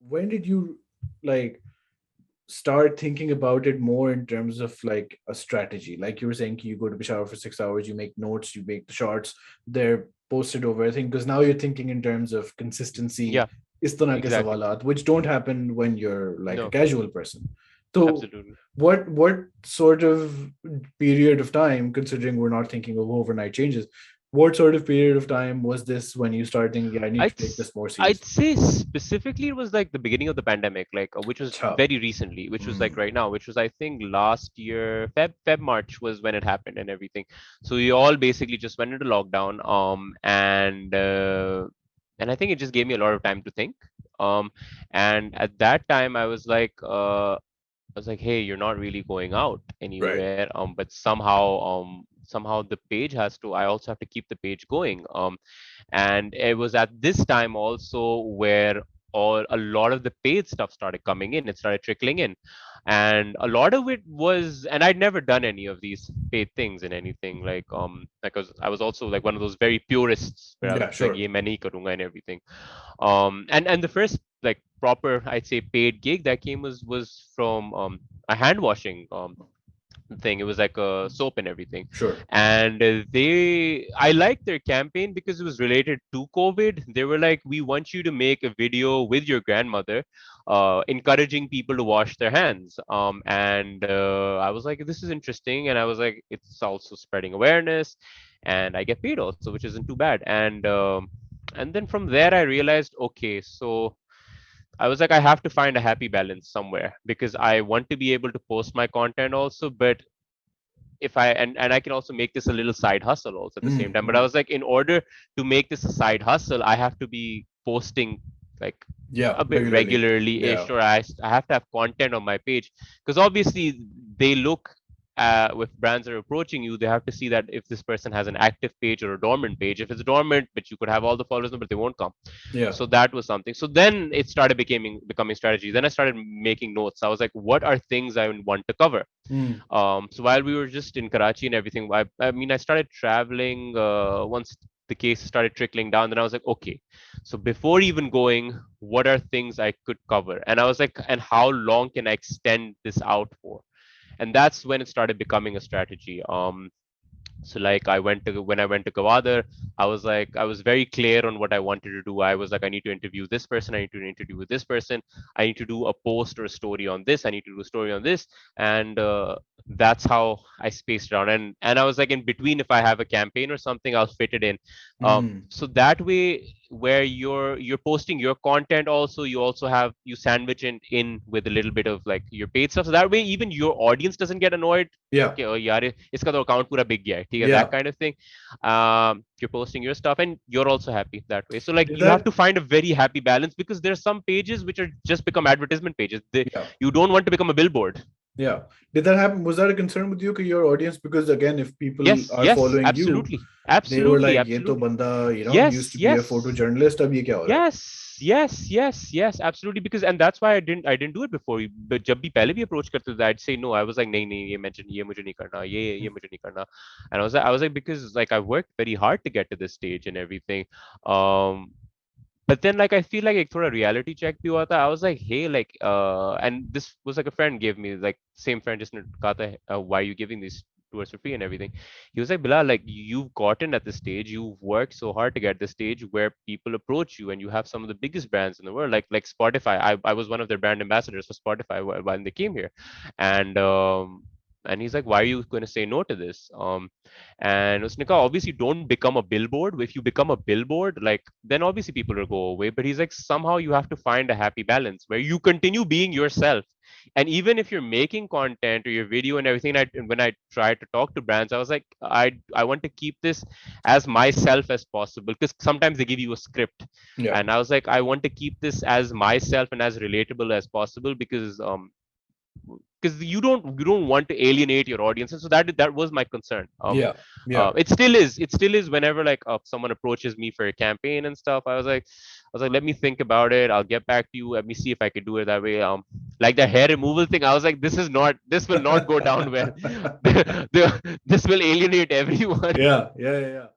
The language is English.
when did you like start thinking about it more in terms of like a strategy? Like you were saying, you go to Peshawar for 6 hours, you make notes, you make the shorts, they're posted over. I think because now you're thinking in terms of consistency, Yeah, is tarah ke exactly. sawalat, which don't happen when you're like a No, casual person. So absolutely. what sort of period of time, considering we're not thinking of overnight changes, what sort of period of time was this when you started thinking, yeah, I need to I'd take s- this more I'd seriously? say specifically it was like the beginning of the pandemic, like which was Acha. very recently, which was like right now, which was I think last year, Feb March was when it happened and everything. So we all basically just went into lockdown, and I think it just gave me a lot of time to think. Um, and at that time I was like, hey, you're not really going out Right. anywhere. But somehow the page has to. I also have to keep the page going. And it was at this time also where all a lot of the paid stuff started coming in. It started trickling in, and a lot of it was. And I'd never done any of these paid things in anything because I was also like one of those very purists where I was Yeah, just like, sure. ye main nahi karunga and everything. And the first like proper I'd say paid gig that came was from a hand washing thing. It was like a soap and everything. Sure. And I liked their campaign because it was related to COVID. They were like, we want you to make a video with your grandmother, encouraging people to wash their hands. And I was like, this is interesting. And I was like, it's also spreading awareness, and I get paid also, which isn't too bad. And then from there, I realized, okay, so I was like, I have to find a happy balance somewhere because I want to be able to post my content also, but if I and I can also make this a little side hustle also at the same time. But I Mm. was like, in order to make this a side hustle, I have to be posting like Yeah, a bit regularly. regularly Yeah. ish, or I have to have content on my page because obviously they look if brands are approaching you, they have to see that if this person has an active page or a dormant page. If it's dormant, but you could have all the followers, but they won't come. Yeah. So that was something. So then it started becoming strategy. Then I started making notes. I was like, what are things I want to cover? Mm. So while we were just in Karachi and everything, I mean, I started traveling once the case started trickling down. Then I was like, okay, so before even going, what are things I could cover? And I was like, and how long can I extend this out for? And that's when it started becoming a strategy. So like when I went to Gwadar, I was very clear on what I wanted to do. I was like, I need to interview this person, I need to interview with this person, I need to do a post or a story on this, I need to do a story on this, and that's how I spaced around. And I was like, in between, if I have a campaign or something, I'll fit it in. Mm. So that way, where you're posting your content, also you also have you sandwich it in with a little bit of like your paid stuff. So that way, even your audience doesn't get annoyed Yeah. कि यार इसका तो account पूरा बिक गया है ठीक है that Yeah. kind of thing. You're posting your stuff and you're also happy that way. So like Did you have that? to find a very happy balance because there are some pages which are just become advertisement pages. Yeah. You don't want to become a billboard. Yeah. Did that happen? Was that a concern with you, your audience? Because again, if people Yes, are yes, following you, absolutely, they were absolutely, like, "Ye to absolutely. banda, used Yes, to be a yes. photojournalist. Ab ye kya ho raha Yes, absolutely. Because and that's why I didn't do it before. But जब भी पहले भी approach करते थे, I'd say no. I was like नहीं नहीं ये mention ये मुझे नहीं करना ये hai?" मुझे नहीं करना. And I was like because like I worked very hard to get to this stage and everything. Um, but then like I feel like एक थोड़ा reality check भी हुआ था. I was like hey like and this was like a friend gave me like same friend just कहा था why are you giving these tours for free and everything. He was like, Bilal, like you've gotten at this stage, you've worked so hard to get this stage where people approach you and you have some of the biggest brands in the world, like Spotify. I was one of their brand ambassadors for Spotify when they came here. And he's like, why are you going to say no to this? And usne kaha, obviously don't become a billboard. If you become a billboard, like then obviously people will go away. But he's like, somehow you have to find a happy balance where you continue being yourself. And even if you're making content or your video and everything, when I tried to talk to brands, I was like, I want to keep this as myself as possible because sometimes they give you a script, Yeah. and I was like, I want to keep this as myself and as relatable as possible because you don't want to alienate your audience, and so that was my concern. Yeah. Yeah. It still is whenever like someone approaches me for a campaign and stuff. I was like, let me think about it, I'll get back to you, let me see if I could do it that way. Like the hair removal thing, I was like, this will not go down well. This will alienate everyone. Yeah. Yeah. Yeah. Yeah.